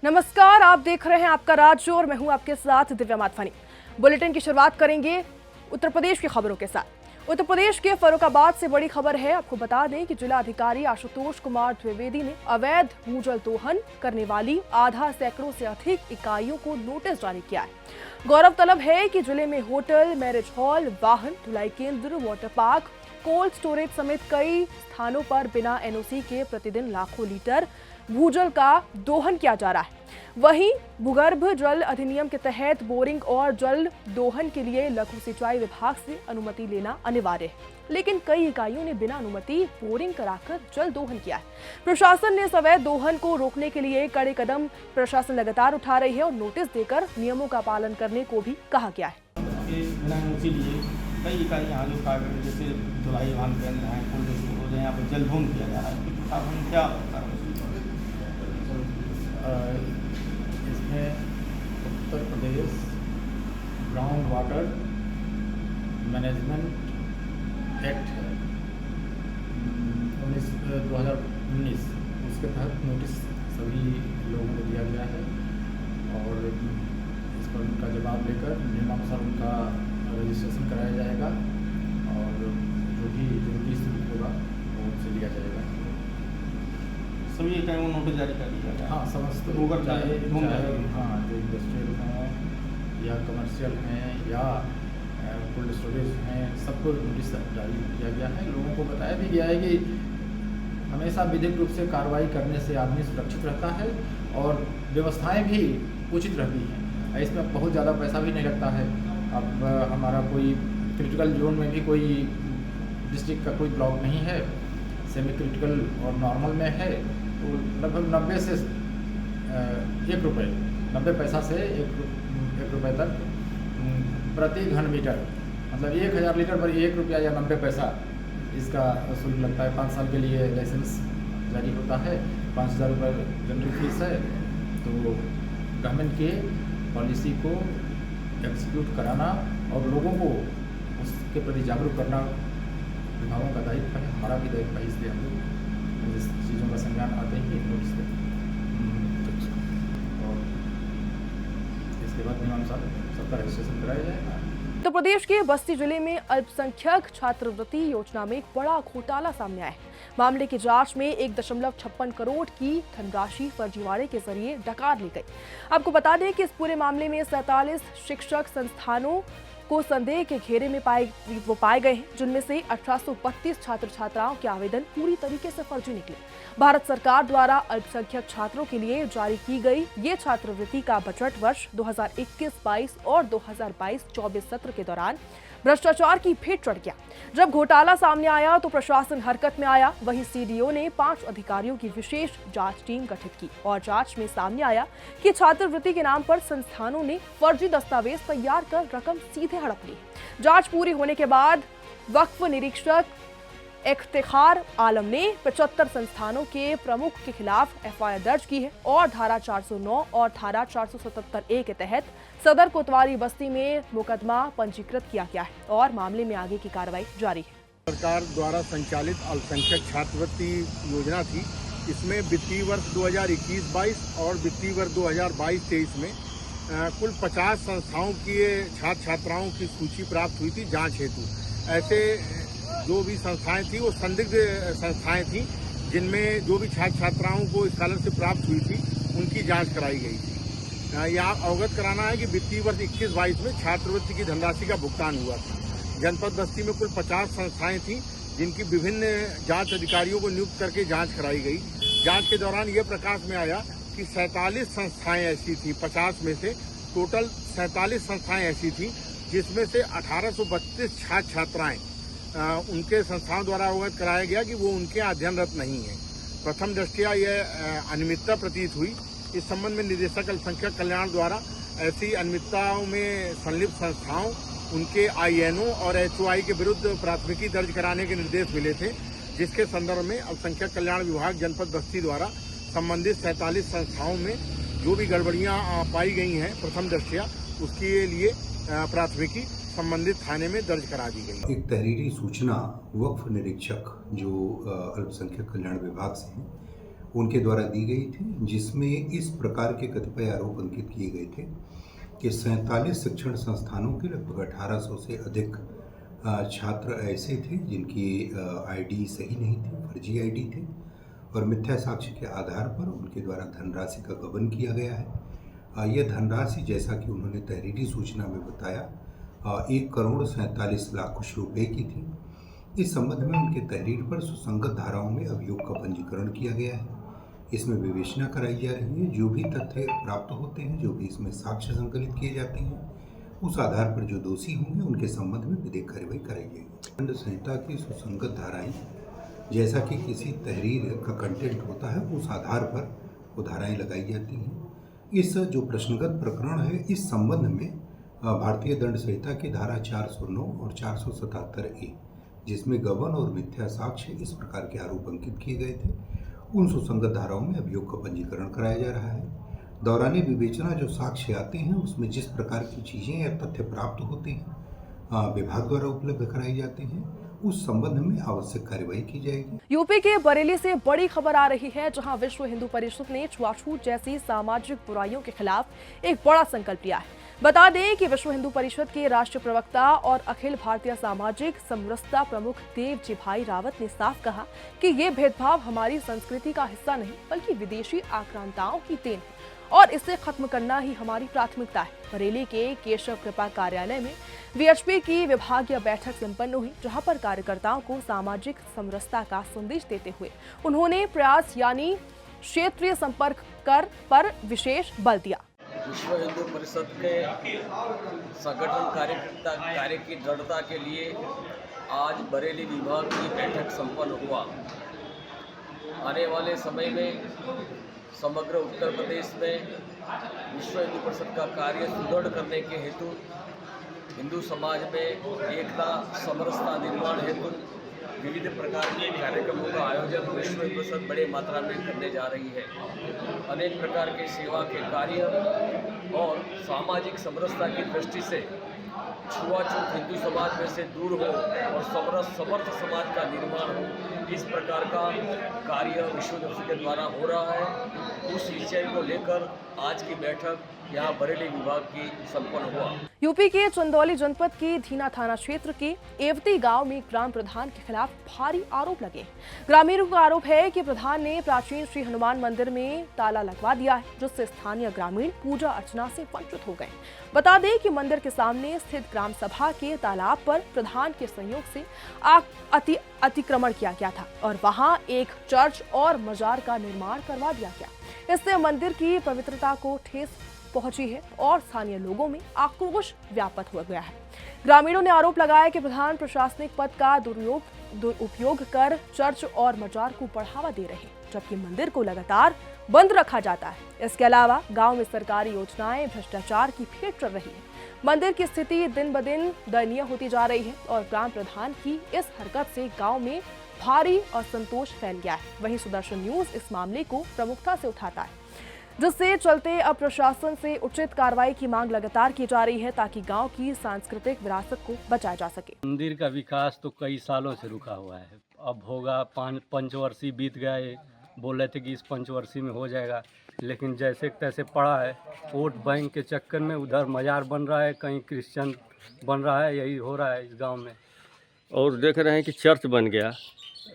नमस्कार, आप देख रहे हैं आपका राज्य और मैं हूं आपके साथ दिव्या माथवानी। बुलेटिन की शुरुआत करेंगे उत्तर प्रदेश की खबरों के साथ। उत्तर प्रदेश के फर्रुखाबाद से बड़ी खबर है। आपको बता दें कि जिला अधिकारी आशुतोष कुमार द्विवेदी ने अवैध भूजल दोहन करने वाली आधा सैकड़ों से अधिक इकाइयों को नोटिस जारी किया है। गौरव तलब है कि जिले में होटल, मैरिज हॉल, वाहन धुलाई केंद्र, वाटर पार्क, कोल्ड स्टोरेज समेत कई स्थानों पर बिना एनओसी के प्रतिदिन लाखों लीटर भूजल का दोहन किया जा रहा है। वहीं भूगर्भ जल अधिनियम के तहत बोरिंग और जल दोहन के लिए लघु सिंचाई विभाग से अनुमति लेना अनिवार्य है, लेकिन कई इकाइयों ने बिना अनुमति बोरिंग कराकर जल दोहन किया है। प्रशासन ने अवैध दोहन को रोकने के लिए कड़े कदम प्रशासन लगातार उठा रही है और नोटिस देकर नियमों का पालन करने को भी कहा गया है। कई इकाई यहाँ जो कार्य जैसे धुलाई वाहन केंद्र हैं, कोल्ड स्टोरेज है, यहाँ पर जल दोहन किया जा रहा है। प्रशासन क्या इसमें Uttar Pradesh ground water management act है 2019, उसके तहत नोटिस सभी लोगों को दिया गया है और इस पर उनका जवाब लेकर नियमानुसार उनका रजिस्ट्रेशन कराया जाएगा और जो भी जरूरी शुल्क होगा वो उनसे लिया जाएगा। सभी इकाइयों को नोटिस जारी कर दिया गया। हाँ, समस्त चाहे हाँ, जो इंडस्ट्रियल हैं या कमर्शियल हैं या कोल्ड स्टोरेज हैं, सबको नोटिस जारी किया गया है। लोगों को बताया भी गया है कि हमेशा विधिक रूप से कार्रवाई करने से आदमी सुरक्षित रहता है और व्यवस्थाएं भी उचित रहती हैं। इसमें बहुत ज़्यादा पैसा भी नहीं लगता है। अब हमारा कोई क्रिटिकल जोन में भी कोई डिस्ट्रिक्ट का कोई ब्लॉक नहीं है, सेमी क्रिटिकल और नॉर्मल में है, तो लगभग 90 से 1 रुपये 90 पैसा से 1 रुपये तक प्रति घन मीटर, मतलब 1000 लीटर पर 1 रुपया या 90 पैसा इसका शुल्क लगता है। 5 साल के लिए लाइसेंस जारी होता है, 5000 रुपये जनरल फीस है। तो गवर्नमेंट के पॉलिसी को एग्जीक्यूट कराना और लोगों को उसके प्रति जागरूक करना विभागों का दायित्व है, हमारा भी दायित्व है। इसलिए हम लोग इस चीज़ों का संज्ञान आते ही नोटिस देते और इसके बाद नियमानुसार सबका रजिस्ट्रेशन कराया जाएगा। उत्तर प्रदेश के बस्ती जिले में अल्पसंख्यक छात्रवृत्ति योजना में एक बड़ा घोटाला सामने आया है। मामले की जांच में 1.56 करोड़ की धनराशि फर्जीवाड़े के जरिए डकार ली गई। आपको बता दें कि इस पूरे मामले में 47 शिक्षक संस्थानों को संदेह के घेरे में पाए गए हैं, जिनमें से 1832 छात्र छात्राओं के आवेदन पूरी तरीके से फर्जी निकले। भारत सरकार द्वारा अल्पसंख्यक छात्रों के लिए जारी की गई ये छात्रवृत्ति का बजट वर्ष 2021-22 और 2022-24 सत्र के दौरान भ्रष्टाचार की भेंट चढ़ गया। जब घोटाला सामने आया तो प्रशासन हरकत में आया। वहीं सीडीओ ने 5 अधिकारियों की विशेष जांच टीम गठित की और जांच में सामने आया कि छात्रवृत्ति के नाम पर संस्थानों ने फर्जी दस्तावेज तैयार कर रकम सीधे हड़प ली। जांच पूरी होने के बाद वक्फ निरीक्षक इफ्तिखार आलम ने 75 संस्थानों के प्रमुख के खिलाफ एफआईआर दर्ज की है और धारा 409 और धारा 477A के तहत सदर कोतवाली बस्ती में मुकदमा पंजीकृत किया गया है और मामले में आगे की कार्रवाई जारी है। सरकार द्वारा संचालित अल्पसंख्यक छात्रवृत्ति योजना थी। इसमें वित्तीय वर्ष 2021-22 और वित्तीय वर्ष 2022-23 में कुल 50 संस्थाओं की छात्र छात्राओं की सूची प्राप्त हुई थी जांच हेतु। ऐसे जो भी संस्थाएं थी वो संदिग्ध संस्थाएं थी, जिनमें जो भी छात्र छात्राओं को स्कॉलरशिप प्राप्त हुई थी उनकी जांच कराई गई थी। यहाँ अवगत कराना है कि वित्तीय वर्ष 21-22 में छात्रवृत्ति की धनराशि का भुगतान हुआ था। जनपद बस्ती में कुल 50 संस्थाएं थी, जिनकी विभिन्न जांच अधिकारियों को नियुक्त करके जांच कराई गई। जांच के दौरान ये प्रकाश में आया कि 47 संस्थाएं ऐसी थी, 50 में से टोटल 47 संस्थाएं ऐसी थी, जिसमें से 1832 छात्र छात्राएं उनके संस्थाओं द्वारा अवगत कराया गया कि वो उनके अध्ययनरत नहीं है। प्रथम दृष्टया यह अनियमितता प्रतीत हुई। इस संबंध में निदेशक अल्पसंख्यक कल्याण द्वारा ऐसी अनियमितताओं में संलिप्त संस्थाओं, उनके आईएनओ और एचओआई के विरुद्ध प्राथमिकी दर्ज कराने के निर्देश मिले थे, जिसके संदर्भ में अल्पसंख्यक कल्याण विभाग जनपद बस्ती द्वारा संबंधित 47 संस्थाओं में जो भी गड़बड़ियां पाई गई हैं प्रथम दृष्टया, उसके लिए प्राथमिकी संबंधित थाने में दर्ज करा दी गई। एक तहरीरी सूचना वक्फ निरीक्षक जो अल्पसंख्यक कल्याण विभाग से हैं, उनके द्वारा दी गई थी, जिसमें इस प्रकार के कतिपय आरोप अंकित किए गए थे कि 47 शिक्षण संस्थानों के लगभग 1800 से अधिक छात्र ऐसे थे जिनकी आईडी सही नहीं थी, फर्जी आईडी थे, और मिथ्या साक्ष्य के आधार पर उनके द्वारा धनराशि का गबन किया गया है। यह धनराशि, जैसा कि उन्होंने तहरीरी सूचना में बताया, 1,47,00,000 कुछ रुपये की थी। इस संबंध में उनके तहरीर पर सुसंगत धाराओं में अभियोग का पंजीकरण किया गया है। इसमें विवेचना कराई जा रही है। जो भी तथ्य प्राप्त होते हैं, जो भी इसमें साक्ष्य संकलित किए जाते हैं, उस आधार पर जो दोषी होंगे उनके संबंध में विधिक कार्रवाई कराई जाएगी। दंड संहिता की सुसंगत धाराएं, जैसा कि किसी तहरीर का कंटेंट होता है, उस आधार पर वो धाराएं लगाई जाती हैं। इस जो प्रश्नगत प्रकरण है, इस संबंध में भारतीय दंड संहिता की धारा 409 और 477A, जिसमें गबन और मिथ्या साक्ष्य इस प्रकार के आरोप अंकित किए गए थे, उन सुसंगत धाराओं में अभियोग का पंजीकरण कराया जा रहा है। दौरानी विवेचना जो साक्ष्य आते हैं, उसमें जिस प्रकार की चीज़ें या तथ्य प्राप्त होते हैं, विभाग द्वारा उपलब्ध कराए जाते हैं, उस संबंध में आवश्यक कार्रवाई की जाएगी। यूपी के बरेली से बड़ी खबर आ रही है, जहां विश्व हिंदू परिषद ने छुआछूत जैसी सामाजिक बुराइयों के खिलाफ एक बड़ा संकल्प लिया है। बता दें कि विश्व हिंदू परिषद के राष्ट्रीय प्रवक्ता और अखिल भारतीय सामाजिक समरसता प्रमुख देवजी भाई रावत ने साफ कहा कि ये भेदभाव हमारी संस्कृति का हिस्सा नहीं, बल्कि विदेशी आक्रांताओं की देन है और इसे खत्म करना ही हमारी प्राथमिकता है। बरेली के केशव कृपा कार्यालय में वीएचपी की विभागीय बैठक संपन्न हुई, जहां पर कार्यकर्ताओं को सामाजिक समरसता का संदेश देते हुए उन्होंने प्रयास यानी क्षेत्रीय संपर्क कर पर विशेष बल दिया। विश्व हिंदू परिषद के संगठन कार्य की दृढ़ता के लिए आज बरेली विभाग की बैठक संपन्न हुआ। आने वाले समय में समग्र उत्तर प्रदेश में विश्व हिंदू परिषद का कार्य सुदृढ़ करने के हेतु हिंदू समाज में एकता समरसता निर्माण हेतु विविध प्रकार के कार्यक्रमों का आयोजन विश्व हिंदू परिषद बड़े मात्रा में करने जा रही है। अनेक प्रकार के सेवा के कार्य और सामाजिक समरसता की दृष्टि से छुआछूत हिंदू समाज में से दूर हो और समर्थ समाज का निर्माण हो, इस प्रकार का कार्य विश्व हिंदू परिषद के द्वारा हो रहा है। उस विषय को लेकर आज की बैठक यहाँ बरेली विभाग की संपन्न हुआ। यूपी के चंदौली जनपद के धीना थाना क्षेत्र के एवती गांव में ग्राम प्रधान के खिलाफ भारी आरोप लगे। ग्रामीणों का आरोप है कि प्रधान ने प्राचीन श्री हनुमान मंदिर में ताला लगवा दिया है, जिससे स्थानीय ग्रामीण पूजा अर्चना से वंचित हो गए। बता दें कि मंदिर के सामने स्थित ग्राम सभा के तालाब पर प्रधान के सहयोग से अतिक्रमण किया गया था और वहां एक चर्च और मजार का निर्माण करवा दिया गया। इससे मंदिर की पवित्रता को ठेस पहुंची है और स्थानीय लोगों में आक्रोश व्याप्त हो गया है। ग्रामीणों ने आरोप लगाया कि प्रधान प्रशासनिक पद का दुरुपयोग कर चर्च और मजार को बढ़ावा दे रहे हैं, जबकि मंदिर को लगातार बंद रखा जाता है। इसके अलावा गांव में सरकारी योजनाएं भ्रष्टाचार की भेंट चढ़ रही है। मंदिर की स्थिति दिन ब दिन दयनीय होती जा रही है और ग्राम प्रधान की इस हरकत से गाँव में भारी असंतोष फैल गया है। वहीं सुदर्शन न्यूज इस मामले को प्रमुखता से उठाता है, जिससे चलते अब प्रशासन से उचित कार्रवाई की मांग लगातार की जा रही है, ताकि गांव की सांस्कृतिक विरासत को बचाया जा सके। मंदिर का विकास तो कई सालों से रुका हुआ है। अब होगा, पंचवर्षीय बीत गया है, बोल रहे थे कि इस पंचवर्षीय में हो जाएगा, लेकिन जैसे तैसे पड़ा है। वोट बैंक के चक्कर में उधर मजार बन रहा है, कहीं क्रिश्चियन बन रहा है, यही हो रहा है इस गाँव में। और देख रहे हैं कि चर्च बन गया,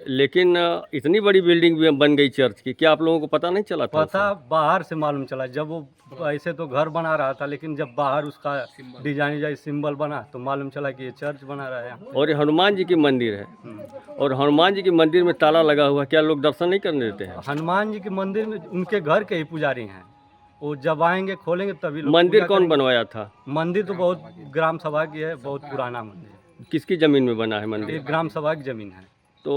लेकिन इतनी बड़ी बिल्डिंग भी बन गई चर्च की, क्या आप लोगों को पता नहीं चला था? पता बाहर से मालूम चला, जब वो ऐसे तो घर बना रहा था, लेकिन जब बाहर उसका डिजाइन सिंबल बना तो मालूम चला कि ये चर्च बना रहा है। और ये हनुमान जी की मंदिर है, और हनुमान जी की मंदिर में ताला लगा हुआ, क्या लोग दर्शन नहीं करने देते हैं? हनुमान जी के मंदिर में उनके घर के ही पुजारी हैं, वो जब आएंगे खोलेंगे तभी लोग। मंदिर कौन बनवाया था? मंदिर तो बहुत ग्राम सभा की है, बहुत पुराना मंदिर है। किसकी जमीन में बना है मंदिर? एक ग्राम सभा की जमीन है। तो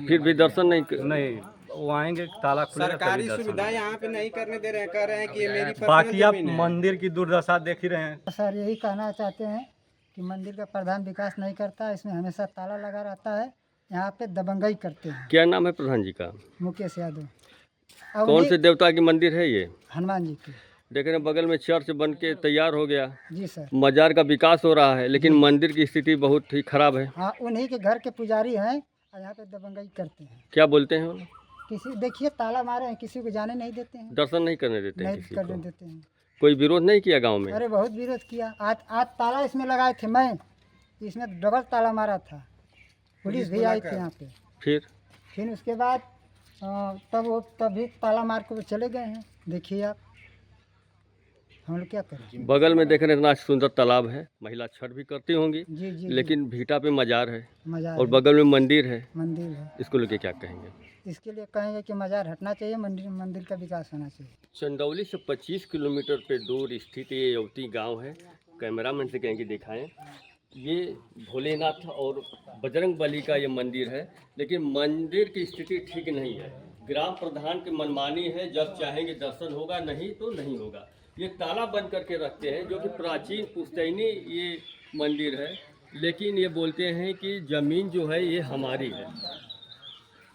फिर भी दर्शन नहीं, वो आएंगे, ताला खुलेगा। सरकारी सुविधा यहाँ पे नहीं करने दे रहे हैं, कह रहे हैं कि ये मेरी बाकी आप मंदिर की दुर्दशा देख ही रहे हैं। सर यही कहना चाहते हैं कि मंदिर का प्रधान विकास नहीं करता, इसमें हमेशा ताला लगा रहता है, यहाँ पे दबंगई करते हैं। क्या नाम है प्रधान जी का? मुकेश यादव। कौन से देवता की मंदिर है ये? हनुमान जी की। देख रहे हैं बगल में चर्च बन के तैयार हो गया। जी सर। मजार का विकास हो रहा है, लेकिन मंदिर की स्थिति बहुत ही खराब है। हाँ, उन्हीं के घर के पुजारी हैं और यहाँ पे दबंगई करते हैं। क्या बोलते हैं? किसी देखिए ताला मारे हैं, किसी को जाने नहीं देते हैं, दर्शन नहीं करने देते हैं नहीं किसी करने को? देते हैं। कोई विरोध नहीं किया गांव में? अरे बहुत विरोध किया। आज ताला इसमें लगाए थे, मैं इसमें डबल ताला मारा था, पुलिस भी आई थी यहाँ पे। फिर उसके बाद तभी ताला मार के वो चले गए हैं। देखिए आप, हम लोग क्या करें। बगल में देख रहे हैं इतना सुंदर तालाब है, महिला छठ भी करती होंगी, जी जी लेकिन भीटा पे मजार है मजार और बगल में मंदिर है, मंदिर है। इसको लेके क्या कहेंगे? इसके लिए कहेंगे कि मजार हटना चाहिए, मंदिर का विकास होना चाहिए। चंदौली से 25 किलोमीटर पे दूर स्थित ये यवती गांव है। कैमरामैन से कहेंगे दिखाएं। ये भोलेनाथ और बजरंग बली का ये मंदिर है, लेकिन मंदिर की स्थिति ठीक नहीं है। ग्राम प्रधान की मनमानी है, जब चाहेंगे दर्शन होगा, नहीं तो नहीं होगा। ये ताला बंद करके रखते हैं, जो कि प्राचीन पुश्तैनी ये मंदिर है, लेकिन ये बोलते हैं कि ज़मीन जो है ये हमारी है।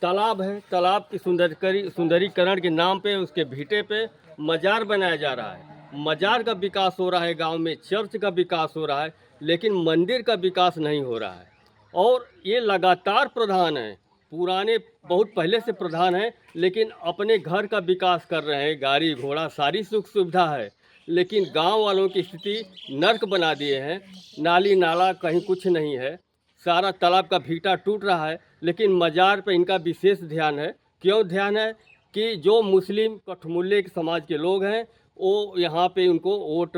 तालाब है, तालाब की सुंदरीकरण के नाम पे उसके भीटे पे मजार बनाया जा रहा है। मजार का विकास हो रहा है गांव में, चर्च का विकास हो रहा है, लेकिन मंदिर का विकास नहीं हो रहा है। और ये लगातार प्रधान है, पुराने बहुत पहले से प्रधान हैं, लेकिन अपने घर का विकास कर रहे हैं, गाड़ी घोड़ा सारी सुख सुविधा है, लेकिन गांव वालों की स्थिति नर्क बना दिए हैं। नाली नाला कहीं कुछ नहीं है, सारा तालाब का भीटा टूट रहा है, लेकिन मजार पे इनका विशेष ध्यान है। क्यों ध्यान है? कि जो मुस्लिम कठमुल्ले के समाज के लोग हैं वो यहाँ पे उनको वोट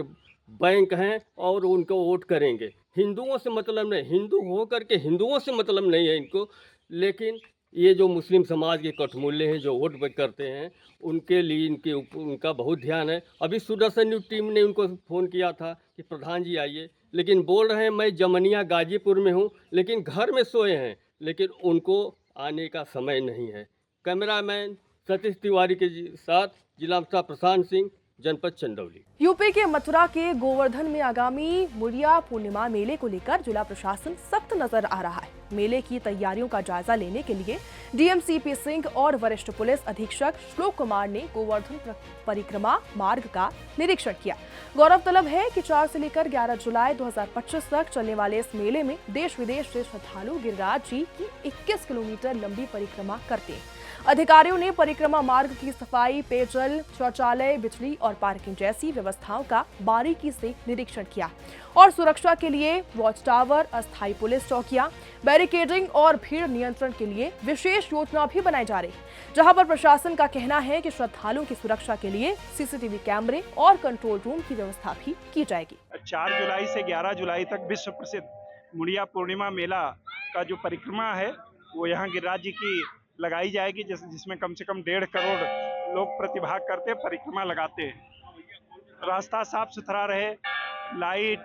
बैंक हैं और उनको वोट करेंगे। हिंदुओं से मतलब नहीं, हिंदू हो करके हिंदुओं से मतलब नहीं है इनको, लेकिन ये जो मुस्लिम समाज के कठमुल्ले हैं जो वोट करते हैं उनके लिए उनका बहुत ध्यान है। अभी सुदर्शन न्यूज़ टीम ने उनको फ़ोन किया था कि प्रधान जी आइए, लेकिन बोल रहे हैं मैं जमनिया गाजीपुर में हूँ, लेकिन घर में सोए हैं, लेकिन उनको आने का समय नहीं है। कैमरामैन सतीश तिवारी के साथ जिला प्रशांत सिंह, जनपद चंदौली। यूपी के मथुरा के गोवर्धन में आगामी मुड़िया पूर्णिमा मेले को लेकर जिला प्रशासन सख्त नजर आ रहा है। मेले की तैयारियों का जायजा लेने के लिए डीएम सीपी सिंह और वरिष्ठ पुलिस अधीक्षक श्लोक कुमार ने गोवर्धन परिक्रमा मार्ग का निरीक्षण किया। गौरव तलब है कि 4 से लेकर 11 जुलाई 2025 तक चलने वाले इस मेले में देश विदेश से श्रद्धालु गिरिराज जी की 21 किलोमीटर लंबी परिक्रमा करते हैं। अधिकारियों ने परिक्रमा मार्ग की सफाई, पेयजल, शौचालय, बिजली और पार्किंग जैसी व्यवस्थाओं का बारीकी से निरीक्षण किया और सुरक्षा के लिए वॉच टावर, अस्थायी पुलिस चौकियां, बैरिकेडिंग और भीड़ नियंत्रण के लिए विशेष योजना भी बनाई जा रही, जहां पर प्रशासन का कहना है कि श्रद्धालुओं की सुरक्षा के लिए सीसीटीवी कैमरे और कंट्रोल रूम की व्यवस्था भी की जाएगी। 4 जुलाई से 11 जुलाई तक विश्व प्रसिद्ध मुड़िया पूर्णिमा मेला का जो परिक्रमा है वो यहाँ गिरिराज जी की लगाई जाएगी, जिसमें कम से कम 1.5 करोड़ लोग प्रतिभाग करते, परिक्रमा लगाते हैं। रास्ता साफ सुथरा रहे, लाइट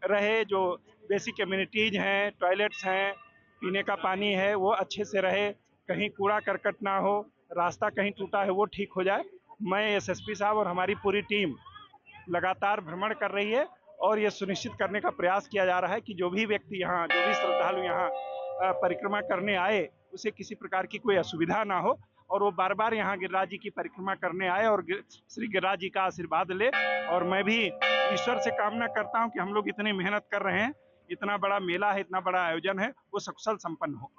रहे, जो बेसिक एमिनिटीज हैं, टॉयलेट्स हैं, पीने का पानी है वो अच्छे से रहे, कहीं कूड़ा करकट ना हो, रास्ता कहीं टूटा है वो ठीक हो जाए। मैं एसएसपी साहब और हमारी पूरी टीम लगातार भ्रमण कर रही है और ये सुनिश्चित करने का प्रयास किया जा रहा है कि जो भी व्यक्ति यहाँ, जो भी श्रद्धालु यहाँ परिक्रमा करने आए, उसे किसी प्रकार की कोई असुविधा ना हो और वो बार बार यहाँ गिरिराज जी की परिक्रमा करने आए और श्री गिरिराज जी का आशीर्वाद ले। और मैं भी ईश्वर से कामना करता हूँ कि हम लोग इतनी मेहनत कर रहे हैं, इतना बड़ा मेला है, इतना बड़ा आयोजन है, वो सकुशल संपन्न हो।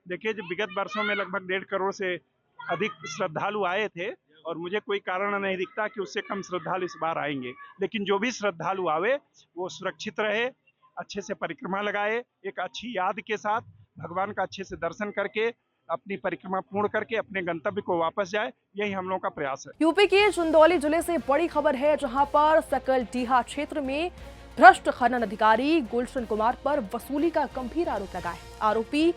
देखिए, जो विगत वर्षों में लगभग 1.5 करोड़ से अधिक श्रद्धालु आए थे और मुझे कोई कारण नहीं दिखता कि उससे कम श्रद्धालु इस बार आएंगे, लेकिन जो भी श्रद्धालु आवे वो सुरक्षित रहे, अच्छे से परिक्रमा लगाए, एक अच्छी याद के साथ भगवान का अच्छे से दर्शन करके अपनी परिक्रमा पूर्ण करके अपने गंतव्य को वापस जाए, यही हम लोगों का प्रयास है। यूपी के चंदौली जिले से बड़ी खबर है, जहां पर सकलडीहा क्षेत्र में भ्रष्ट खनन अधिकारी गुलशन कुमार पर वसूली का गंभीर आरोप लगा है।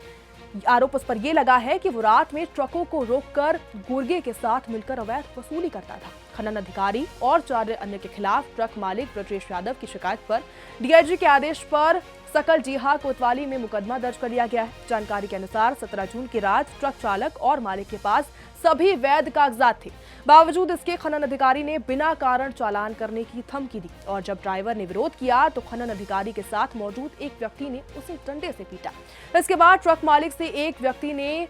आरोप उस पर यह लगा है कि वो रात में ट्रकों को रोककर गुर्गे के साथ मिलकर अवैध वसूली करता था। खनन अधिकारी और 4 अन्य के खिलाफ ट्रक मालिक ब्रजेश यादव की शिकायत पर डीआईजी के आदेश पर सकलडीहा कोतवाली में मुकदमा दर्ज कर लिया गया है। जानकारी के अनुसार 17 जून की रात ट्रक चालक और मालिक के पास सभी वैध कागजात थे, बावजूद इसके खनन अधिकारी ने बिना कारण चालान करने की धमकी दी और जब ड्राइवर ने विरोध किया तो खनन अधिकारी के साथ मौजूद एक व्यक्ति ने उसे डंडे से पीटा। इसके बाद ट्रक मालिक से एक व्यक्ति ने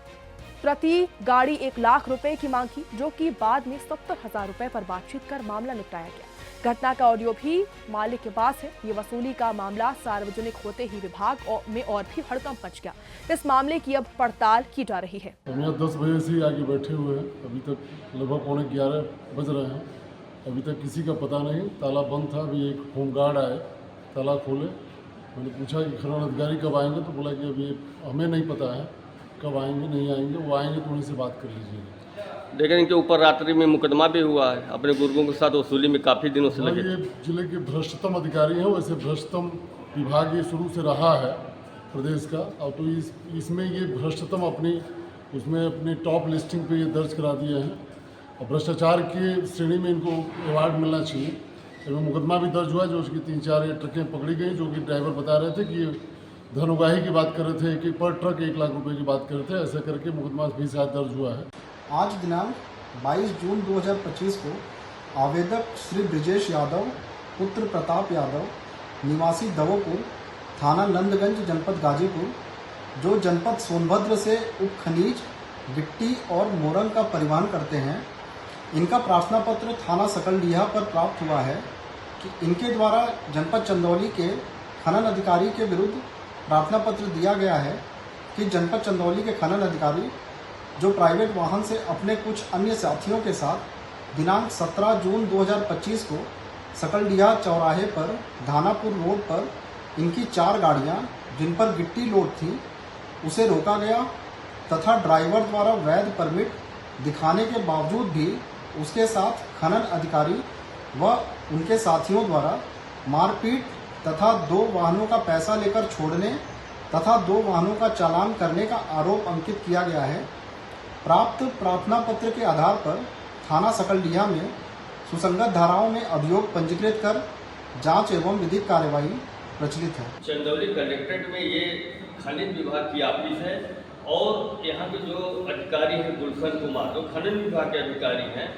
प्रति गाड़ी 1 लाख रुपए की मांग की, जो कि बाद में 70,000 रुपए पर बातचीत कर मामला निपटाया गया। घटना का ऑडियो भी मालिक के पास है। ये वसूली का मामला सार्वजनिक होते ही विभाग में और भी हड़कंप मच गया। इस मामले की अब पड़ताल की जा रही है। हम यहाँ 10 बजे से ही आगे बैठे हुए हैं, अभी तक लगभग 11:15 बज रहे हैं। अभी तक किसी का पता नहीं, ताला बंद था। अभी एक होमगार्ड आए, ताला खोले। मैंने पूछा कि खनन अधिकारी कब आएंगे, तो बोला कि अभी हमें नहीं पता है कब आएंगे नहीं आएंगे, वो आएंगे तो उन्हीं से बात कर लीजिएगा। लेकिन इनके ऊपर रात्रि में मुकदमा भी हुआ है, अपने गुर्गों के साथ वसूली में काफ़ी दिनों से लगे। ये जिले के भ्रष्टतम अधिकारी हैं। वैसे भ्रष्टतम विभाग ये शुरू से रहा है प्रदेश का, और तो इसमें ये भ्रष्टतम अपनी टॉप लिस्टिंग पे ये दर्ज करा दिए हैं। और भ्रष्टाचार की श्रेणी में इनको अवार्ड मिलना चाहिए। इसमें मुकदमा भी दर्ज हुआ, जो उसकी 3-4 ट्रकें पकड़ी गई, जो कि ड्राइवर बता रहे थे कि ये धन उगाही की बात कर रहे थे कि पर ट्रक 1 लाख रुपए की बात कर रहे थे। ऐसा करके मुकदमा भी शायद दर्ज हुआ है। आज दिनांक 22 जून 2025 को आवेदक श्री ब्रिजेश यादव पुत्र प्रताप यादव निवासी दवोपुर थाना नंदगंज जनपद गाजीपुर, जो जनपद सोनभद्र से उप खनिज गिट्टी और मोरंग का परिवहन करते हैं, इनका प्रार्थना पत्र थाना सकलडीहा पर प्राप्त हुआ है कि इनके द्वारा जनपद चंदौली के खनन अधिकारी के विरुद्ध प्रार्थना पत्र दिया गया है कि जनपद चंदौली के खनन अधिकारी जो प्राइवेट वाहन से अपने कुछ अन्य साथियों के साथ दिनांक 17 जून 2025 को सकलडीहा चौराहे पर धानापुर रोड पर इनकी 4 गाड़ियां जिन पर गिट्टी लोड थी उसे रोका गया तथा ड्राइवर द्वारा वैध परमिट दिखाने के बावजूद भी उसके साथ खनन अधिकारी व उनके साथियों द्वारा मारपीट तथा 2 वाहनों का पैसा लेकर छोड़ने तथा 2 वाहनों का चालान करने का आरोप अंकित किया गया है। प्राप्त प्रार्थना पत्र के आधार पर थाना सकलडीहा में सुसंगत धाराओं में अभियोग पंजीकृत कर जांच एवं विधिक कार्यवाही प्रचलित है। चंदौली कलेक्ट्रेट में ये खनन विभाग की ऑफिस है और यहाँ के जो अधिकारी हैं गुलशन कुमार, जो खनन विभाग के अधिकारी हैं,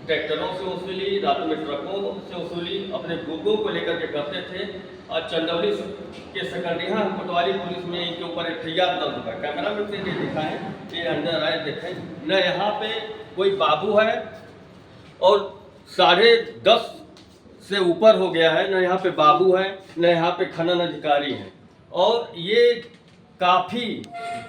ट्रैक्टरों से वसूली, रात में ट्रकों से वसूली अपने गुर्गों को लेकर के करते थे। और चंदौली के सकलडीहा कोतवाली पुलिस में इनके ऊपर एक फरियाद दर्ज हुआ। कैमरा में से ये दिखाएं, ये अंदर आए देखें न, यहाँ पे कोई बाबू है और 10:30 से ऊपर हो गया है, न यहाँ पे बाबू है न यहाँ पे खनन अधिकारी हैं। और ये काफ़ी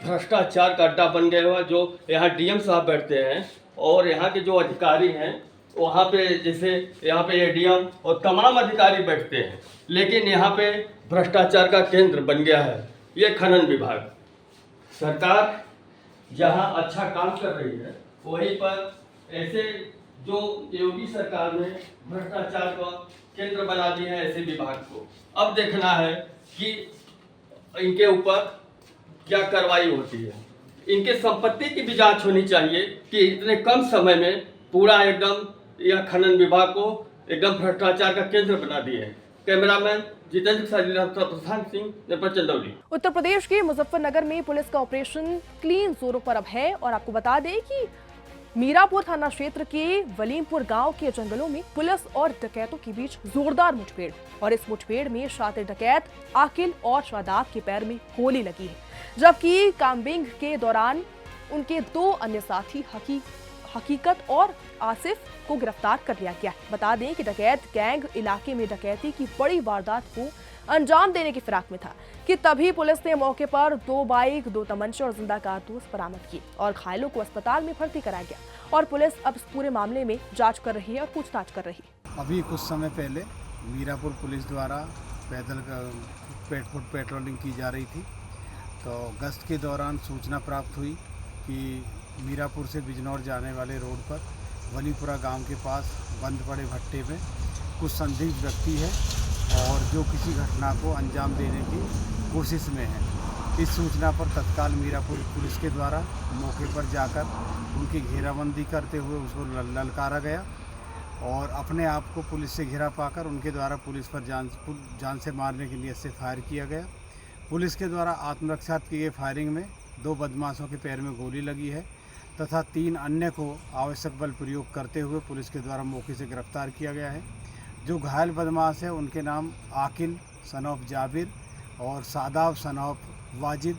भ्रष्टाचार का अड्डा बन गया हुआ। जो यहाँ डीएम साहब बैठते हैं और यहाँ के जो अधिकारी हैं वहाँ पे, जैसे यहाँ पे एडीएम और तमाम अधिकारी बैठते हैं, लेकिन यहाँ पे भ्रष्टाचार का केंद्र बन गया है ये खनन विभाग। सरकार जहाँ अच्छा काम कर रही है वहीं पर ऐसे जो योगी सरकार ने भ्रष्टाचार का केंद्र बना दिया है ऐसे विभाग को। अब देखना है कि इनके ऊपर क्या कार्रवाई होती है। इनके संपत्ति की भी जांच होनी चाहिए कि इतने कम समय में पूरा एकदम यह खनन विभाग को एकदम भ्रष्टाचार का केंद्र बना दिए हैं। कैमरामैन जितेंद्र प्रशांत सिंह, जनपद चंदौली। उत्तर प्रदेश के मुजफ्फरनगर में पुलिस का ऑपरेशन क्लीन जोरों पर अब है। और आपको बता दें कि मीरापुर थाना क्षेत्र के वलीमपुर गांव के जंगलों में पुलिस और डकैतों के बीच जोरदार मुठभेड़, और इस मुठभेड़ में शातिर डकैत आकिल और शादाब के पैर में गोली लगी है, जबकि काम्बिंग के दौरान उनके 2 अन्य साथी हकीकत और आसिफ को गिरफ्तार कर लिया गया। बता दें कि डकैत गैंग इलाके में डकैती की बड़ी वारदात को अंजाम देने की फिराक में था कि तभी पुलिस ने मौके पर 2 बाइक, 2 तमंचे और जिंदा कारतूस बरामद किए और घायलों को अस्पताल में भर्ती कराया गया। और पुलिस अब इस पूरे मामले में जांच कर रही है और पूछताछ कर रही है। अभी कुछ समय पहले मीरापुर पुलिस द्वारा पैदल फुट पेट्रोलिंग की जा रही थी, तो गश्त के दौरान सूचना प्राप्त हुई कि मीरापुर से बिजनौर जाने वाले रोड पर वलीपुरा गांव के पास बंद पड़े भट्टे में कुछ संदिग्ध व्यक्ति है और जो किसी घटना को अंजाम देने की कोशिश में है। इस सूचना पर तत्काल मीरापुर पुलिस के द्वारा मौके पर जाकर उनकी घेराबंदी करते हुए उसको ललकारा गया और अपने आप को पुलिस से घिरा पाकर उनके द्वारा पुलिस पर जान से मारने के लिए से फायर किया गया। पुलिस के द्वारा आत्मरक्षा की गई फायरिंग में 2 बदमाशों के पैर में गोली लगी है तथा 3 अन्य को आवश्यक बल प्रयोग करते हुए पुलिस के द्वारा मौके से गिरफ्तार किया गया है। जो घायल बदमाश है उनके नाम आकिल सन ऑफ जाबिर और सादाब सन ऑफ वाजिद,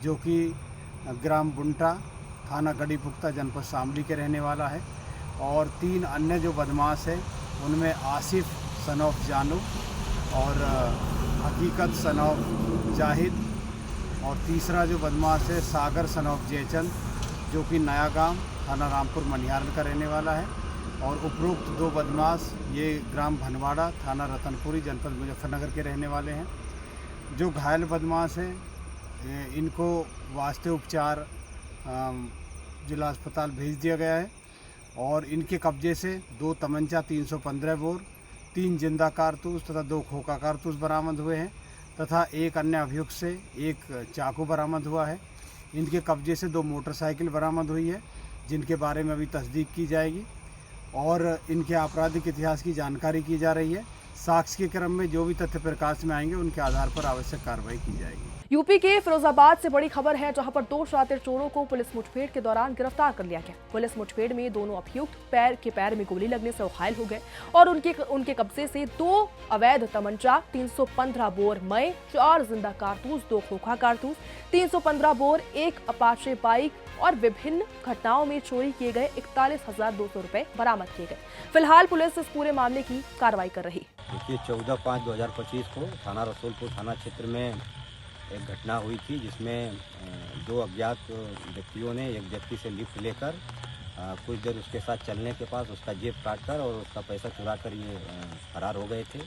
जो कि ग्राम बुंटा, थाना गढ़ी पुख्ता, जनपद शामली के रहने वाला है। और 3 अन्य जो बदमाश है उनमें आसिफ सन ऑफ जानू और हकीकत सन ऑफ जाहिद, और तीसरा जो बदमाश है सागर सन ऑफ जयचंद, जो कि नया गांव थाना रामपुर मनिहार का रहने वाला है। और उपरोक्त दो बदमाश ये ग्राम भनवाड़ा थाना रतनपुरी जनपद मुजफ्फरनगर के रहने वाले हैं। जो घायल बदमाश हैं इनको वास्ते उपचार जिला अस्पताल भेज दिया गया है। और इनके कब्जे से 2 तमंचा 315 बोर, 3 जिंदा कारतूस तथा 2 खोखा कारतूस बरामद हुए हैं तथा एक अन्य अभियुक्त से 1 चाकू बरामद हुआ है। इनके कब्जे से 2 मोटरसाइकिल बरामद हुई है, जिनके बारे में अभी तस्दीक की जाएगी और इनके आपराधिक इतिहास की जानकारी की जा रही है। साक्ष्य के क्रम में जो भी तथ्य प्रकाश में आएंगे उनके आधार पर आवश्यक कार्रवाई की जाएगी। यूपी के फिरोजाबाद से बड़ी खबर है, जहां पर 2 शातिर चोरों को पुलिस मुठभेड़ के दौरान गिरफ्तार कर लिया गया। पुलिस मुठभेड़ में दोनों अभियुक्त पैर में गोली लगने से घायल हो गए और उनके कब्जे से 2 अवैध तमंचा, 315 बोर मय, 4 जिंदा कारतूस, 2 खोखा कारतूस, 315 बोर, 1 अपाचे बाइक और विभिन्न घटनाओं में चोरी किए गए 41,200 रुपए बरामद किए गए। फिलहाल पुलिस इस पूरे मामले की कार्रवाई कर रही। देखिए 14/5/2025 को थाना रसूलपुर थाना क्षेत्र में एक घटना हुई थी, जिसमें 2 अज्ञात व्यक्तियों ने एक व्यक्ति से लिफ्ट लेकर कुछ देर उसके साथ चलने के पास उसका जेब काटकर और उसका पैसा चुरा कर ये फरार हो गए थे।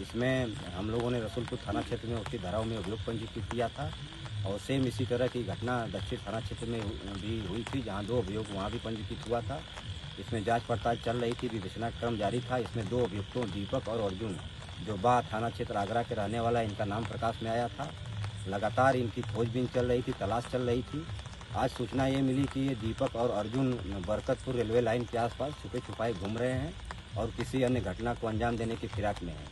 इसमें हम लोगों ने रसूलपुर थाना क्षेत्र में उसकी धाराओं में अभियोग पंजीकृत किया था और सेम इसी तरह की घटना दक्षिण थाना क्षेत्र में भी हुई थी, जहां 2 अभियोग वहां भी पंजीकृत हुआ था। इसमें जांच पड़ताल चल रही थी, विवेचना क्रम जारी था। इसमें 2 अभियुक्तों दीपक और अर्जुन, जो बा थाना क्षेत्र आगरा के रहने वाला, इनका नाम प्रकाश में आया था। लगातार इनकी खोजबीन चल रही थी, तलाश चल रही थी। आज सूचना ये मिली कि ये दीपक और अर्जुन बरकतपुर रेलवे लाइन के आसपास छुपे छुपाए घूम रहे हैं और किसी अन्य घटना को अंजाम देने की फिराक में हैं।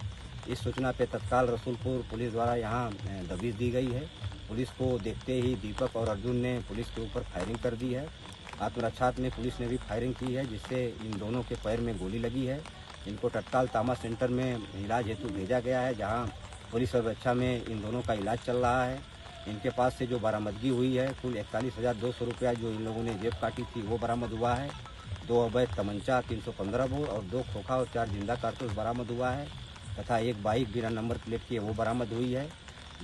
इस सूचना पे तत्काल रसूलपुर पुलिस द्वारा यहाँ दबिश दी गई है। पुलिस को देखते ही दीपक और अर्जुन ने पुलिस के ऊपर फायरिंग कर दी है। आत्मरक्षात्मक पुलिस ने भी फायरिंग की है, जिससे इन दोनों के पैर में गोली लगी है। इनको तत्काल तामा सेंटर में इलाज हेतु भेजा गया है, जहां पुलिस सुरक्षा में इन दोनों का इलाज चल रहा है। इनके पास से जो बरामदगी हुई है, कुल 41,200 रुपया जो इन लोगों ने जेब काटी थी वो बरामद हुआ है। 2 अवैध तमंचा, 315 बोर और 2 खोखा और 4 जिंदा कारतूस बरामद हुआ है तथा एक बाइक बिना नंबर प्लेट की वो बरामद हुई है।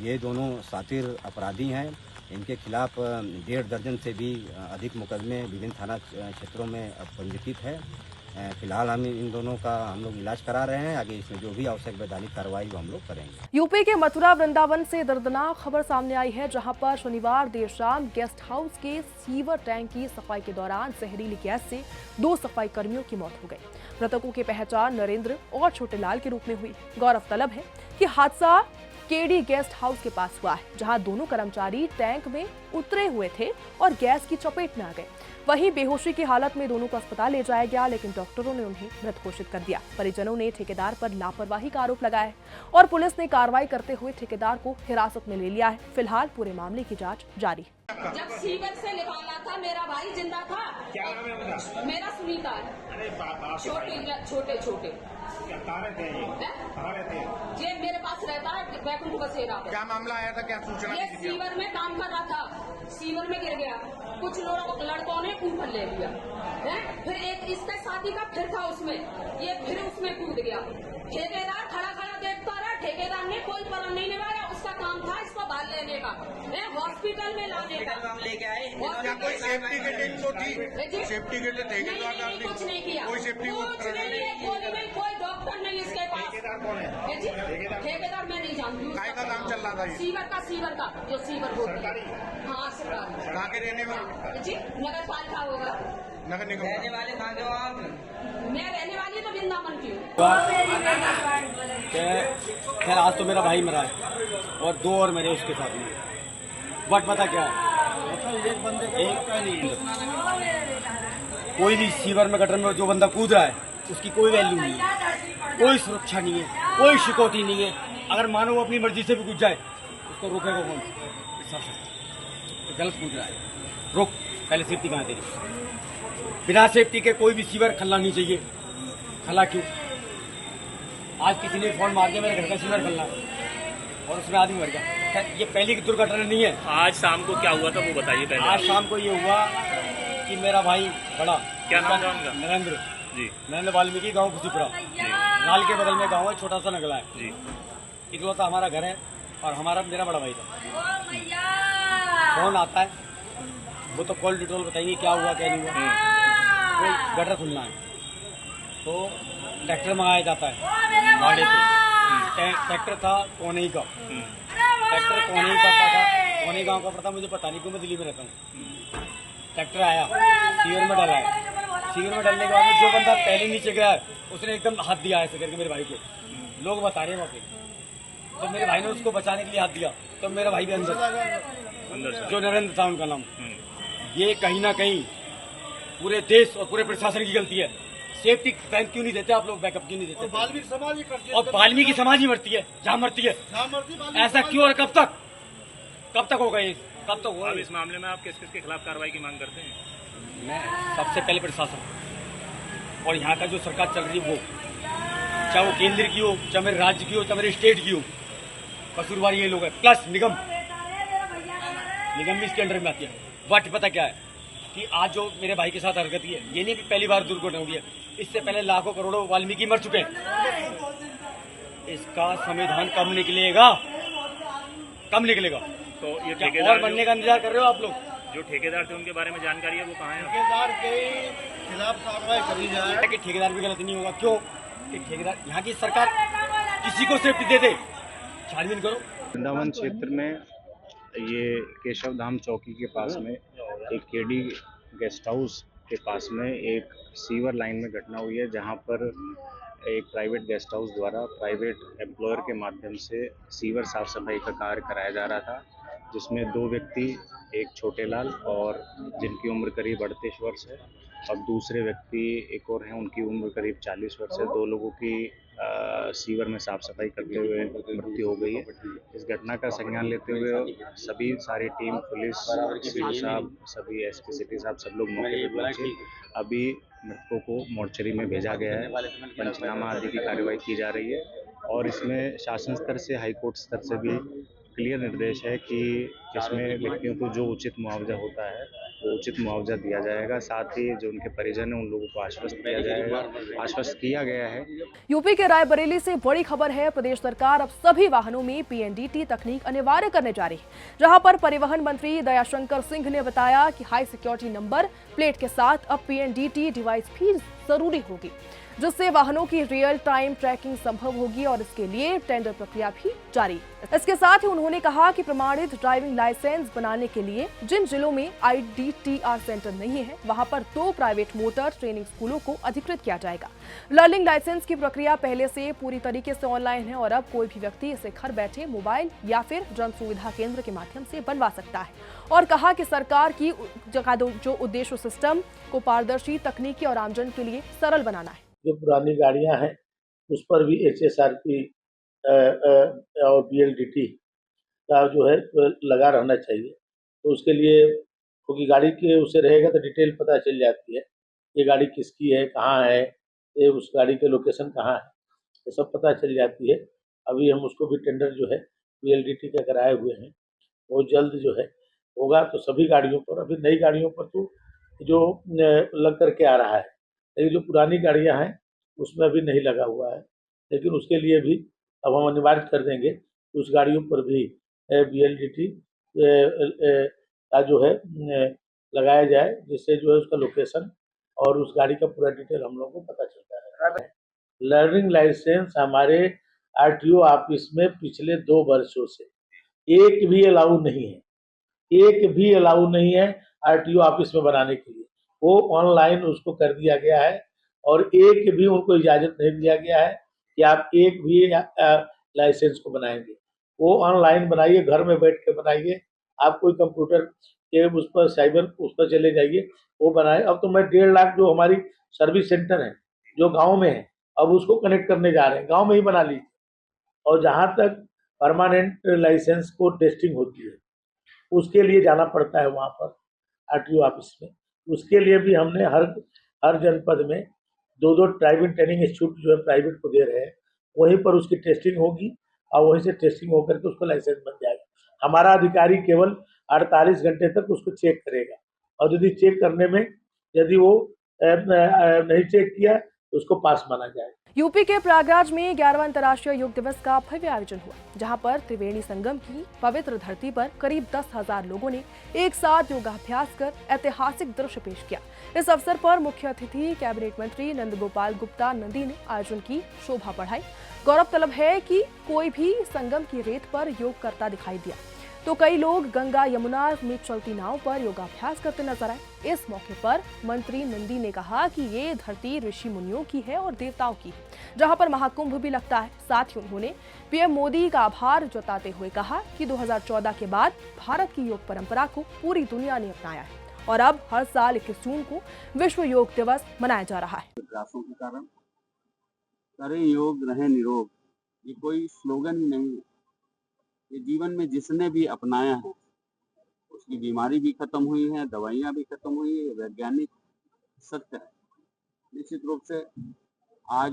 ये दोनों शातिर अपराधी हैं। इनके खिलाफ 1.5 दर्जन से भी अधिक मुकदमे विभिन्न थाना क्षेत्रों में पंजीकृत है। फिलहाल हम इन दोनों का लोग इलाज करा रहे हैं। आगे इसमें जो भी आवश्यक वैधानिक कार्रवाई वो हम लोग करेंगे। यूपी के मथुरा वृंदावन से दर्दनाक खबर सामने आई है, जहां पर शनिवार देर शाम गेस्ट हाउस के सीवर टैंक की सफाई के दौरान जहरीली गैस से 2 सफाई कर्मियों की मौत हो गई। मृतकों की पहचान नरेंद्र और छोटेलाल के रूप में हुई। गौरतलब है कि हादसा केडी गेस्ट हाउस के पास हुआ है, जहां दोनों कर्मचारी टैंक में उतरे हुए थे और गैस की चपेट में आ गए। वहीं बेहोशी की हालत में दोनों को अस्पताल ले जाया गया, लेकिन डॉक्टरों ने उन्हें मृत घोषित कर दिया। परिजनों ने ठेकेदार पर लापरवाही का आरोप लगाया है और पुलिस ने कार्रवाई करते हुए ठेकेदार को हिरासत में ले लिया है। फिलहाल पूरे मामले की जांच जारी है। जब सीवर से निकाला था मेरा भाई जिंदा था। क्या नाम है उनका? मेरा सुनीता है। छोटे ये मेरे पास रहता है बैकुंठ बसेरा। क्या मामला आया था, क्या सूचना? ये सीवर में काम कर रहा था, सीवर में गिर गया। कुछ लड़कों ने ऊपर ले लिया है। फिर एक इसका शादी का फिर था उसमें, ये फिर उसमें कूद गया। ठेकेदार खड़ा देखता रहा, ठेकेदार ने कोई पता नहीं निभाया। उसका काम था इसको बाहर लेने का, हॉस्पिटल में लाने का। लेके आए क्या कोई सेफ्टी की टीम को थी? सेफ्टी के लिए ठेकेदार नहीं, कुछ नहीं किया, कोई सेफ्टी कोई डॉक्टर नहीं इसके पास। ठेकेदार कौन है? ठेकेदार मैं नहीं जानती। काय का काम चल रहा था? सीवर का जो सीवर सरकारी। हाँ सरकारी। कहाँ के रहने वाले? जी नगर पालिका होगा। नगर निगम रहने वाले कहाँ के हो आप? मैं रहने वाली तो वृंदावन की हूँ। खैर आज तो मेरा भाई मरा है और 2 और मेरे उसके साथ में। बट पता क्या है, कोई भी सीवर में गटर में जो बंदा कूद रहा है उसकी कोई वैल्यू नहीं है, कोई सुरक्षा नहीं है, कोई सिक्योरिटी नहीं है। अगर मानो वो अपनी मर्जी से भी कूद जाए उसको रोकेगा कौन? गलत कूद रहा है, रोक। पहले सेफ्टी कहाँ तेरी? बिना सेफ्टी के कोई भी सीवर खल्ला नहीं चाहिए। खल्ला क्यों? आज किसी ने फोन मार दिया मेरे घर का सीवर खल्ला और उसमें आदमी मर गया। ये पहली दुर्घटना नहीं है। आज शाम को क्या हुआ था वो बताइए पहले। आज शाम को ये हुआ कि मेरा भाई बड़ा, क्या नाम था उनका? नरेंद्र जी, नरेंद्र वाल्मीकि, गाँव खुशीपुरा। लाल के बगल में गांव है, छोटा सा नगला है जी। इकलौता हमारा घर है और मेरा बड़ा भाई था। फोन आता है, वो तो कॉल डिटेल बताएंगे क्या हुआ क्या नहीं हुआ। कोई गटर खुलना है तो ट्रैक्टर मंगाया जाता है भाड़े पे। ट्रैक्टर था कोने का, ट्रैक्टर कोने का था, कोने गाँव का पड़ता, मुझे पता नहीं क्यों, मैं दिल्ली में रहता हूँ। ट्रैक्टर आया, सीवर में डाला है। सीवर में डालने के बाद जो बंदा पहले नीचे गया उसने एकदम हाथ दिया ऐसे करके मेरे भाई को, लोग बता रहे हैं वहाँ पे। तो मेरे भाई ने उसको बचाने के लिए हाथ दिया, तो मेरा भाई भी अंदर जो नरेंद्र था उनका नाम। ये कहीं ना कहीं पूरे देश और पूरे प्रशासन की गलती है। सेफ्टी टैंक क्यों नहीं देते आप लोग, बैकअप क्यों नहीं देते? और वाल्मीकि समाज ही मरती है जहाँ मरती है, ऐसा क्यों और कब तक होगा ये, कब तक होगा? इस मामले में आप किसके खिलाफ कार्रवाई की मांग करते हैं? मैं सबसे पहले प्रशासन और यहाँ का जो सरकार चल रही है वो, चाहे वो केंद्र की हो, चाहे मेरे राज्य की हो, चाहे मेरे स्टेट की हो, कसूरवार ये लोग है। प्लस निगम भी इसके अंडर में आती है। बट पता क्या है कि आज जो मेरे भाई के साथ हरकत की है, ये नहीं पहली बार दुर्घटना हुई है, इससे पहले लाखों करोड़ों वाल्मीकि मर चुके हैं। इसका संविधान कब निकलेगा? तो ये क्या ठेकेदार और बनने का इंतजार कर रहे हो आप लोग? जो ठेकेदार थे उनके बारे में जानकारी है, वो कहाँ है? ठेकेदार के खिलाफ कार्रवाई करी जाए। कि ठेकेदार भी गलत नहीं होगा। क्यों कि ठेकेदार, यहाँ की सरकार किसी को सेफ्टी दे दे, छानबीन करो। वृंदावन क्षेत्र में ये केशव धाम चौकी के पास में एक केडी गेस्ट हाउस के पास में एक सीवर लाइन में घटना हुई है, जहां पर एक प्राइवेट गेस्ट हाउस द्वारा प्राइवेट एम्प्लॉयर के माध्यम से सीवर साफ सफाई का कार्य कराया जा रहा था, जिसमें 2 व्यक्ति, एक छोटे लाल और जिनकी उम्र करीब 38 वर्ष है और दूसरे व्यक्ति एक और हैं, उनकी उम्र करीब 40 वर्ष है। 2 लोगों की सीवर में साफ सफाई करते हुए मृत्यु हो गई है। इस घटना का संज्ञान लेते हुए सारी टीम, पुलिस, सीओ साहब, सभी एसपी सिटी साहब, सब लोग मौके पर पहुंचे। अभी मृतकों को मोर्चरी में भेजा गया है, पंचनामा आदि की कार्रवाई की जा रही है और इसमें शासन स्तर से, हाईकोर्ट स्तर से भी क्लियर निर्देश है कि इसमें व्यक्तियों को जो उचित मुआवजा होता है वो उचित मुआवजा दिया जाएगा। साथ ही जो उनके परिजन हैं उन लोगों को आश्वस्त किया जाएगा, आश्वस्त किया गया है। यूपी के रायबरेली से बड़ी खबर है। प्रदेश सरकार अब सभी वाहनों में पीएनडीटी तकनीक अनिवार्य करने जा रही है, जहां पर परिवहन मंत्री दयाशंकर सिंह ने बताया कि हाई सिक्योरिटी नंबर प्लेट के साथ अब पीएनडीटी डिवाइस भी जरूरी होगी, जिससे वाहनों की रियल टाइम ट्रैकिंग संभव होगी और इसके लिए टेंडर प्रक्रिया भी जारी। इसके साथ ही उन्होंने कहा कि प्रमाणित ड्राइविंग लाइसेंस बनाने के लिए जिन जिलों में आईडीटीआर सेंटर नहीं है, वहां पर 2 प्राइवेट मोटर ट्रेनिंग स्कूलों को अधिकृत किया जाएगा। लर्निंग लाइसेंस की प्रक्रिया पहले से पूरी तरीके से ऑनलाइन है और अब कोई भी व्यक्ति इसे घर बैठे मोबाइल या फिर जन सुविधा केंद्र के माध्यम से बनवा सकता है। और कहा कि सरकार की जो उद्देश्य सिस्टम को पारदर्शी, तकनीकी और आमजन के लिए सरल बनाना है। जो पुरानी गाड़ियां हैं उस पर भी HSRP और BLDT का जो है लगा रहना चाहिए। तो उसके लिए, क्योंकि गाड़ी के उससे रहेगा तो डिटेल पता चल जाती है, ये गाड़ी किसकी है, कहाँ है, ये उस गाड़ी के लोकेशन कहाँ है, ये सब पता चल जाती है। अभी हम उसको भी टेंडर जो है BLDT का कराए हुए हैं, वो जल्द जो है होगा। तो सभी गाड़ियों पर, अभी नई गाड़ियों पर तो जो लग करके आ रहा है, लेकिन जो पुरानी गाड़ियां हैं उसमें अभी नहीं लगा हुआ है, लेकिन उसके लिए भी अब हम अनिवार्य कर देंगे कि उस गाड़ियों पर भी BLDT का जो है लगाया जाए, जिससे जो है उसका लोकेशन और उस गाड़ी का पूरा डिटेल हम लोगों को पता चलता है। लर्निंग लाइसेंस हमारे RTO ऑफिस में पिछले 2 वर्षों से एक भी अलाउ नहीं है, एक भी अलाउ नहीं है RTO ऑफिस में बनाने के लिए। वो ऑनलाइन उसको कर दिया गया है और एक भी उनको इजाज़त नहीं दिया गया है कि आप एक भी लाइसेंस को बनाएंगे। वो ऑनलाइन बनाइए, घर में बैठ के बनाइए, आप कोई कंप्यूटर के उस पर साइबर उस पर चले जाइए, वो बनाए। अब तो मैं 1.5 लाख जो हमारी सर्विस सेंटर है जो गांव में है, अब उसको कनेक्ट करने जा रहे हैं, गांव में ही बना लीजिए। और जहाँ तक परमानेंट लाइसेंस को टेस्टिंग होती है उसके लिए जाना पड़ता है वहाँ पर RTO ऑफिस में, उसके लिए भी हमने हर जनपद में 2 ड्राइविंग ट्रेनिंग इंस्टीट्यूट जो है प्राइवेट को दे रहे हैं, वहीं पर उसकी टेस्टिंग होगी और वहीं से टेस्टिंग होकर के उसको लाइसेंस बन जाएगा। हमारा अधिकारी केवल 48 घंटे तक उसको चेक करेगा और यदि चेक करने में यदि वो नहीं चेक किया तो उसको पास माना जाएगा। यूपी के प्रयागराज में 11वां अंतर्राष्ट्रीय योग दिवस का भव्य आयोजन हुआ, जहां पर त्रिवेणी संगम की पवित्र धरती पर करीब 10,000 लोगों ने एक साथ योगाभ्यास कर ऐतिहासिक दृश्य पेश किया। इस अवसर पर मुख्य अतिथि कैबिनेट मंत्री नंदगोपाल गुप्ता नंदी ने आयोजन की शोभा बढ़ाई। गौरव तलब है कि कोई भी संगम की रेत पर योग करता दिखाई दिया तो कई लोग गंगा यमुना में चलती नाव पर योगाभ्यास करते नजर आए। इस मौके पर मंत्री नंदी ने कहा कि ये धरती ऋषि मुनियों की है और देवताओं की, जहां पर महाकुंभ भी लगता है। साथ ही उन्होंने पीएम मोदी का आभार जताते हुए कहा कि 2014 के बाद भारत की योग परंपरा को पूरी दुनिया ने अपनाया है और अब हर साल 21 जून को विश्व योग दिवस मनाया जा रहा है। प्रयासों के कारण करें योग रहें निरोग, ये कोई स्लोगन ही नहीं है। ये जीवन में जिसने भी अपनाया है उसकी बीमारी भी खत्म हुई है, दवाइयाँ भी खत्म हुई है, वैज्ञानिक सत्य है। निश्चित रूप से आज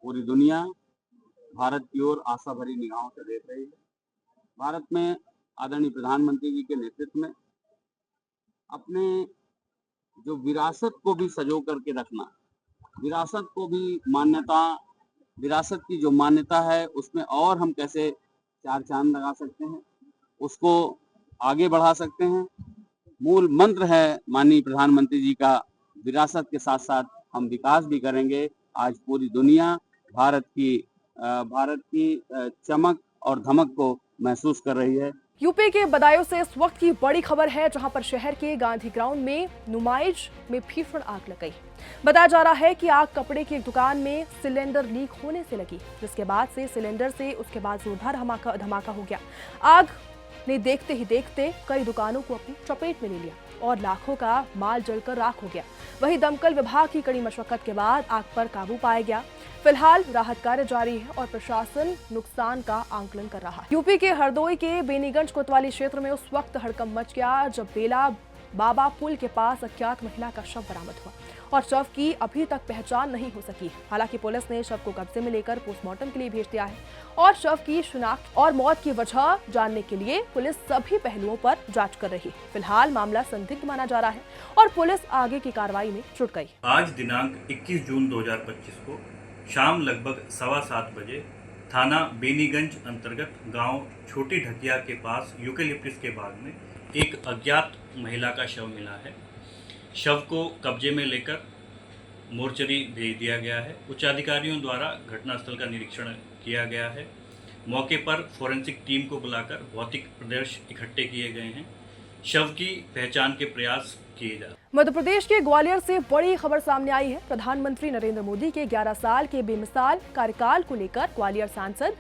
पूरी दुनिया भारत की ओर आशा भरी निगाहों से देख रही है। भारत में आदरणीय प्रधानमंत्री जी के नेतृत्व में अपने जो विरासत को भी सजो करके रखना, विरासत को भी मान्यता, विरासत की जो मान्यता है उसमें और हम कैसे चार चांद लगा सकते हैं, उसको आगे बढ़ा सकते हैं। मूल मंत्र है माननीय प्रधानमंत्री जी का, विरासत के साथ साथ हम विकास भी करेंगे। आज पूरी दुनिया भारत की चमक और धमक को महसूस कर रही है। यूपी के बदायूं से इस वक्त की बड़ी खबर है, जहां पर शहर के गांधी ग्राउंड में नुमाइश में भीषण आग लग गई। बताया जा रहा है कि आग कपड़े की एक दुकान में सिलेंडर लीक होने से लगी, जिसके बाद से सिलेंडर से उसके बाद जोरदार धमाका हो गया। आग ने देखते ही देखते कई दुकानों को अपनी चपेट में ले लिया और लाखों का माल जलकर राख हो गया। वहीं दमकल विभाग की कड़ी मशक्कत के बाद आग पर काबू पाया गया। फिलहाल राहत कार्य जारी है और प्रशासन नुकसान का आंकलन कर रहा है। यूपी के हरदोई के बेनीगंज कोतवाली क्षेत्र में उस वक्त हड़कंप मच गया जब बेला बाबा पुल के पास अज्ञात महिला का शव बरामद हुआ और शव की अभी तक पहचान नहीं हो सकी। हालांकि पुलिस ने शव को कब्जे में लेकर पोस्टमार्टम के लिए भेज दिया है और शव की शिनाख्त और मौत की वजह जानने के लिए पुलिस सभी पहलुओं पर जांच कर रही है। फिलहाल मामला संदिग्ध माना जा रहा है और पुलिस आगे की कार्रवाई में जुट गई। आज दिनांक 21 जून 2025 को शाम लगभग 7:15 बजे थाना बेनीगंज अंतर्गत गांव छोटी ढकिया के पास यूकेलिप्टस के बाग में एक अज्ञात महिला का शव मिला है। शव को कब्जे में लेकर मोर्चरी भेज दिया गया है। उच्च अधिकारियों द्वारा घटनास्थल का निरीक्षण किया गया है। मौके पर फोरेंसिक टीम को बुलाकर भौतिक प्रदर्श इकट्ठे किए गए हैं। शव की पहचान के प्रयास किए जा रहे हैं। मध्य प्रदेश के ग्वालियर से बड़ी खबर सामने आई है। प्रधानमंत्री नरेंद्र मोदी के 11 साल के बेमिसाल कार्यकाल को लेकर ग्वालियर सांसद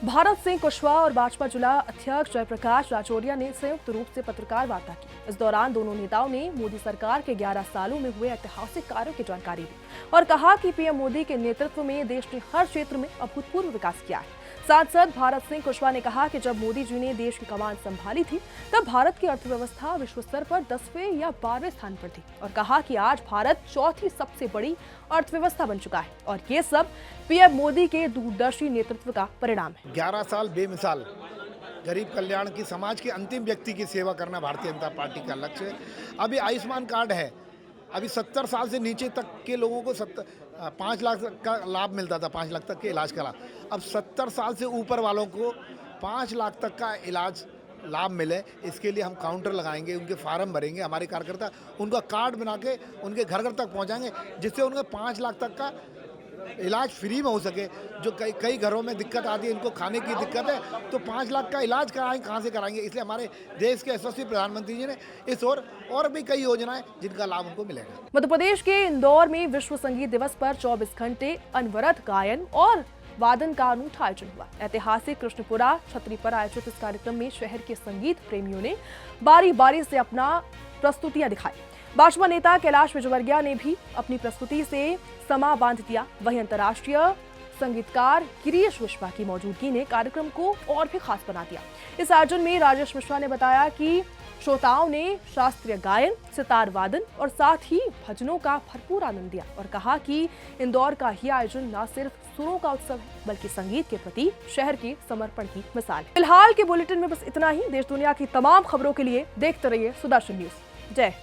भारत सिंह कुशवाहा और भाजपा जिला अध्यक्ष जयप्रकाश राजौरिया ने संयुक्त रूप से पत्रकार वार्ता की। इस दौरान दोनों नेताओं ने मोदी सरकार के 11 सालों में हुए ऐतिहासिक कार्यों की जानकारी दी और कहा कि पीएम मोदी के नेतृत्व में देश ने हर क्षेत्र में अभूतपूर्व विकास किया है। सांसद भारत सिंह कुशवाहा ने कहा कि जब मोदी जी ने देश की कमान संभाली थी तब भारत की अर्थव्यवस्था विश्व स्तर पर 10वें या 12वें स्थान पर थी और कहा कि आज भारत चौथी सबसे बड़ी अर्थव्यवस्था बन चुका है और ये सब पीएम मोदी के दूरदर्शी नेतृत्व का परिणाम है। 11 साल बेमिसाल गरीब कल्याण की, समाज के अंतिम व्यक्ति की सेवा करना भारतीय जनता पार्टी का लक्ष्य है। अभी आयुष्मान कार्ड है, अभी 70 साल से नीचे तक के लोगों को 5 लाख का लाभ मिलता था, 5 लाख तक के इलाज का लाभ। अब 70 साल से ऊपर वालों को 5 लाख तक का इलाज लाभ मिले, इसके लिए हम काउंटर लगाएंगे, उनके फार्म भरेंगे, हमारे कार्यकर्ता उनका कार्ड बना के उनके घर घर तक पहुंचाएंगे, जिससे उनके 5 लाख तक का इलाज फ्री में हो सके। जो कई घरों में दिक्कत आती है, इनको खाने की दिक्कत है, तो 5 लाख का इलाज कराएंगे, कहाँ से कराएंगे। इसलिए हमारे देश के यशस्वी प्रधानमंत्री जी ने इस और भी कई योजनाएं जिनका लाभ उनको मिलेगा। मध्य प्रदेश के इंदौर में विश्व संगीत दिवस पर 24 घंटे अनवरत गायन और वादन का अनूठा आयोजन हुआ। ऐतिहासिक कृष्णपुरा छतरी पर आयोजित इस कार्यक्रम में शहर के संगीत प्रेमियों ने बारी बारी से अपना प्रस्तुतियां दिखाई। भाजपा नेता कैलाश विजयवर्गीय ने भी अपनी प्रस्तुति से समा बांध दिया। वहीं अंतर्राष्ट्रीय संगीतकार गिरीश मिश्रा की मौजूदगी ने कार्यक्रम को और भी खास बना दिया। इस आयोजन में राजेश मिश्रा ने बताया कि श्रोताओं ने शास्त्रीय गायन, सितार वादन और साथ ही भजनों का भरपूर आनंद लिया और कहा कि इंदौर का ही आयोजन न सिर्फ सुरों का उत्सव है बल्कि संगीत के प्रति शहर के समर्पण की मिसाल है। फिलहाल के बुलेटिन में बस इतना ही। देश दुनिया की तमाम खबरों के लिए देखते रहिए सुदर्शन न्यूज। जय